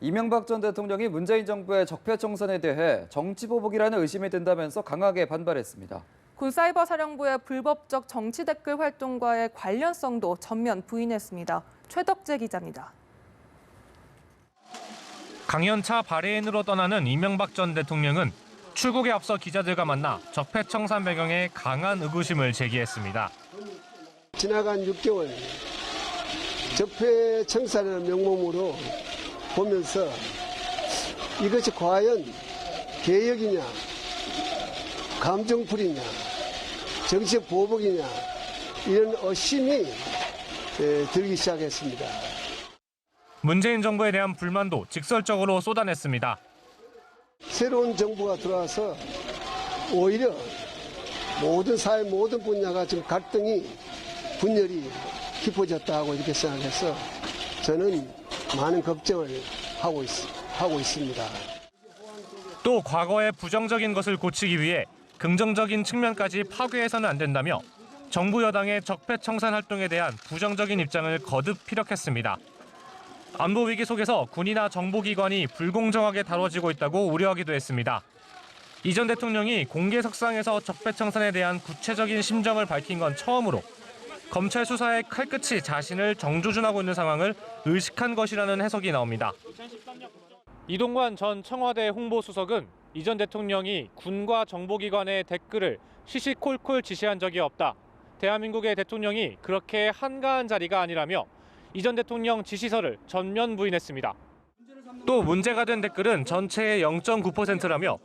이명박 전 대통령이 문재인 정부의 적폐청산에 대해 정치보복이라는 의심이 든다면서 강하게 반발했습니다. 군 사이버사령부의 불법적 정치 댓글 활동과의 관련성도 전면 부인했습니다. 최덕재 기자입니다. 강연차 발해인으로 떠나는 이명박 전 대통령은 출국에 앞서 기자들과 만나 적폐청산 배경에 강한 의구심을 제기했습니다. 지나간 6개월 적폐청산이라는 명목으로 보면서 이것이 과연 개혁이냐, 감정풀이냐, 정치적 보복이냐 이런 의심이 들기 시작했습니다. 문재인 정부에 대한 불만도 직설적으로 쏟아냈습니다. 새로운 정부가 들어와서 오히려 모든 사회 모든 분야가 지금 갈등이 분열이 깊어졌다고 이렇게 생각해서 저는 많은 걱정을 하고 있습니다. 또 과거의 부정적인 것을 고치기 위해 긍정적인 측면까지 파괴해서는 안 된다며 정부 여당의 적폐청산 활동에 대한 부정적인 입장을 거듭 피력했습니다. 안보 위기 속에서 군이나 정보기관이 불공정하게 다뤄지고 있다고 우려하기도 했습니다. 이 전 대통령이 공개석상에서 적폐청산에 대한 구체적인 심정을 밝힌 건 처음으로 검찰 수사의 칼끝이 자신을 정조준하고 있는 상황을 의식한 것이라는 해석이 나옵니다. 이동관 전 청와대 홍보수석은 이 전 대통령이 군과 정보기관의 댓글을 시시콜콜 지시한 적이 없다. 대한민국의 대통령이 그렇게 한가한 자리가 아니라며 이 전 대통령 지시서를 전면 부인했습니다. 또 문제가 된 댓글은 전체의 0.9%라며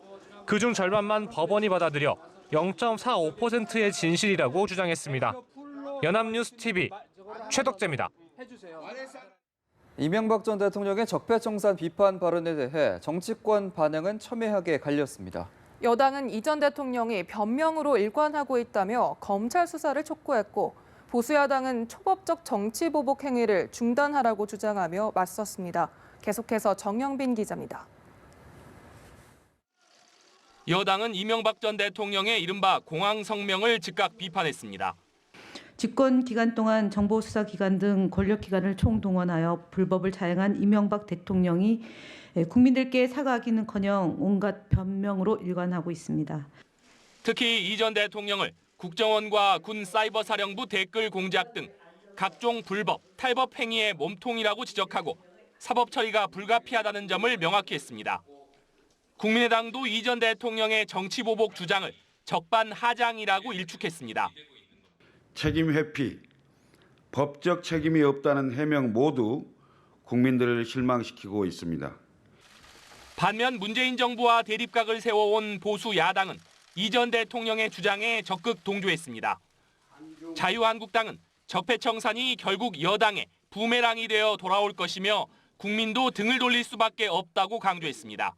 그중 절반만 법원이 받아들여 0.45%의 진실이라고 주장했습니다. 연합뉴스TV 최덕재입니다. 이명박 전 대통령의 적폐청산 비판 발언에 대해 정치권 반응은 첨예하게 갈렸습니다. 여당은 이 전 대통령이 변명으로 일관하고 있다며 검찰 수사를 촉구했고 보수야당은 초법적 정치보복 행위를 중단하라고 주장하며 맞섰습니다. 계속해서 정영빈 기자입니다. 여당은 이명박 전 대통령의 이른바 공황성명을 즉각 비판했습니다. 집권 기간 동안 정보수사기관 등 권력기관을 총동원하여 불법을 자행한 이명박 대통령이 국민들께 사과하기는커녕 온갖 변명으로 일관하고 있습니다. 특히 이 전 대통령을 국정원과 군 사이버사령부 댓글 공작 등 각종 불법, 탈법 행위의 몸통이라고 지적하고 사법 처리가 불가피하다는 점을 명확히 했습니다. 국민의당도 이 전 대통령의 정치보복 주장을 적반하장이라고 일축했습니다. 책임 회피, 법적 책임이 없다는 해명 모두 국민들을 실망시키고 있습니다. 반면 문재인 정부와 대립각을 세워온 보수 야당은 이 전 대통령의 주장에 적극 동조했습니다. 자유한국당은 적폐청산이 결국 여당의 부메랑이 되어 돌아올 것이며 국민도 등을 돌릴 수밖에 없다고 강조했습니다.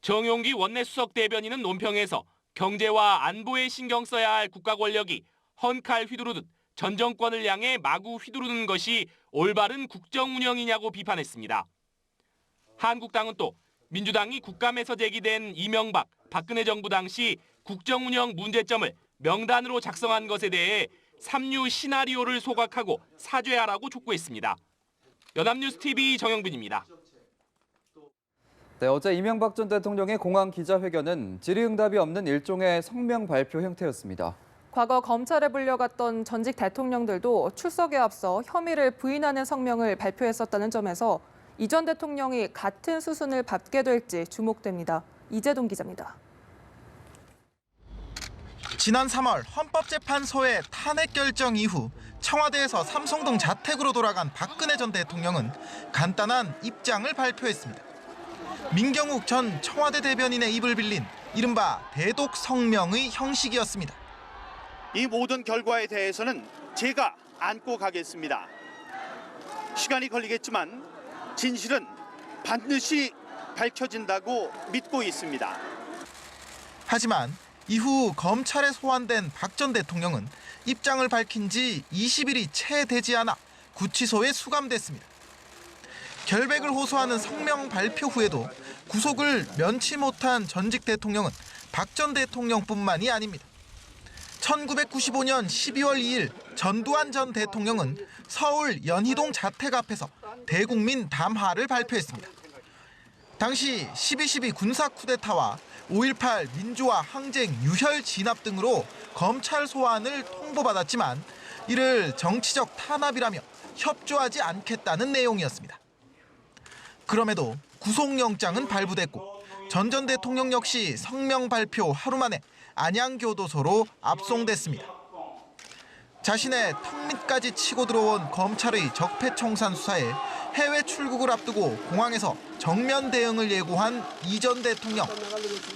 정용기 원내수석 대변인은 논평에서 경제와 안보에 신경 써야 할 국가 권력이 헌칼 휘두르듯 전 정권을 향해 마구 휘두르는 것이 올바른 국정 운영이냐고 비판했습니다. 한국당은 또 민주당이 국감에서 제기된 이명박, 박근혜 정부 당시 국정 운영 문제점을 명단으로 작성한 것에 대해 삼류 시나리오를 소각하고 사죄하라고 촉구했습니다. 연합뉴스TV 정영빈입니다. 네, 어제 이명박 전 대통령의 공항 기자회견은 질의응답이 없는 일종의 성명 발표 형태였습니다. 과거 검찰에 불려갔던 전직 대통령들도 출석에 앞서 혐의를 부인하는 성명을 발표했었다는 점에서 이 전 대통령이 같은 수순을 밟게 될지 주목됩니다. 이재동 기자입니다. 지난 3월 헌법재판소의 탄핵 결정 이후 청와대에서 삼성동 자택으로 돌아간 박근혜 전 대통령은 간단한 입장을 발표했습니다. 민경욱 전 청와대 대변인의 입을 빌린 이른바 대독 성명의 형식이었습니다. 이 모든 결과에 대해서는 제가 안고 가겠습니다. 시간이 걸리겠지만 진실은 반드시 밝혀진다고 믿고 있습니다. 하지만 이후 검찰에 소환된 박 전 대통령은 입장을 밝힌 지 20일이 채 되지 않아 구치소에 수감됐습니다. 결백을 호소하는 성명 발표 후에도 구속을 면치 못한 전직 대통령은 박 전 대통령뿐만이 아닙니다. 1995년 12월 2일 전두환 전 대통령은 서울 연희동 자택 앞에서 대국민 담화를 발표했습니다. 당시 12.12 군사 쿠데타와 5.18 민주화 항쟁 유혈 진압 등으로 검찰 소환을 통보받았지만 이를 정치적 탄압이라며 협조하지 않겠다는 내용이었습니다. 그럼에도 구속영장은 발부됐고 전 대통령 역시 성명 발표 하루 만에 안양교도소로 압송됐습니다. 자신의 턱밑까지 치고 들어온 검찰의 적폐청산 수사에 해외 출국을 앞두고 공항에서 정면 대응을 예고한 이 전 대통령.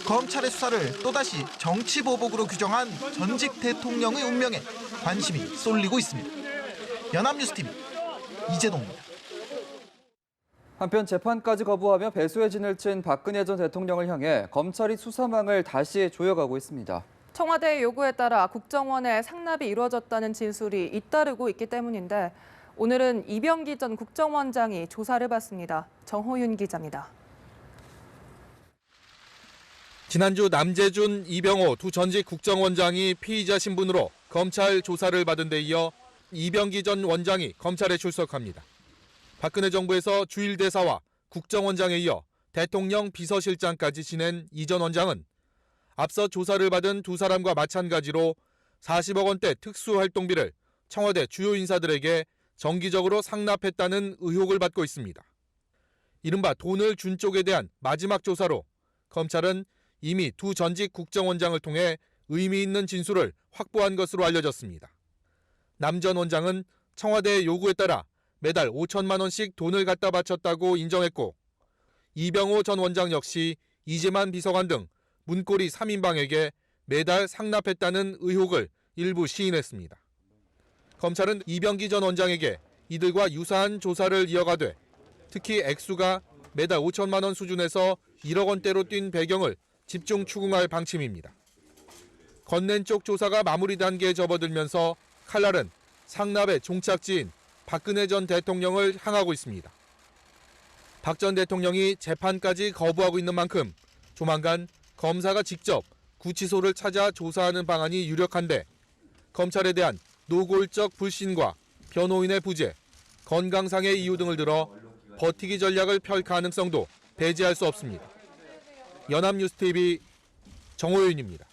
검찰의 수사를 또다시 정치보복으로 규정한 전직 대통령의 운명에 관심이 쏠리고 있습니다. 연합뉴스TV 이재동입니다. 한편 재판까지 거부하며 배수의 진을 친 박근혜 전 대통령을 향해 검찰이 수사망을 다시 조여가고 있습니다. 청와대의 요구에 따라 국정원의 상납이 이루어졌다는 진술이 잇따르고 있기 때문인데 오늘은 이병기 전 국정원장이 조사를 받습니다. 정호윤 기자입니다. 지난주 남재준, 이병호 두 전직 국정원장이 피의자 신분으로 검찰 조사를 받은 데 이어 이병기 전 원장이 검찰에 출석합니다. 박근혜 정부에서 주일대사와 국정원장에 이어 대통령 비서실장까지 지낸 이 전 원장은 앞서 조사를 받은 두 사람과 마찬가지로 40억 원대 특수활동비를 청와대 주요 인사들에게 정기적으로 상납했다는 의혹을 받고 있습니다. 이른바 돈을 준 쪽에 대한 마지막 조사로 검찰은 이미 두 전직 국정원장을 통해 의미 있는 진술을 확보한 것으로 알려졌습니다. 남 전 원장은 청와대의 요구에 따라 매달 5천만 원씩 돈을 갖다 바쳤다고 인정했고 이병호 전 원장 역시 이재만 비서관 등 문고리 3인방에게 매달 상납했다는 의혹을 일부 시인했습니다. 검찰은 이병기 전 원장에게 이들과 유사한 조사를 이어가되 특히 액수가 매달 5천만 원 수준에서 1억 원대로 뛴 배경을 집중 추궁할 방침입니다. 건넨 쪽 조사가 마무리 단계에 접어들면서 칼날은 상납의 종착지인 박근혜 전 대통령을 향하고 있습니다. 박 전 대통령이 재판까지 거부하고 있는 만큼 조만간 검사가 직접 구치소를 찾아 조사하는 방안이 유력한데 검찰에 대한 노골적 불신과 변호인의 부재, 건강상의 이유 등을 들어 버티기 전략을 펼 가능성도 배제할 수 없습니다. 연합뉴스TV 정호윤입니다.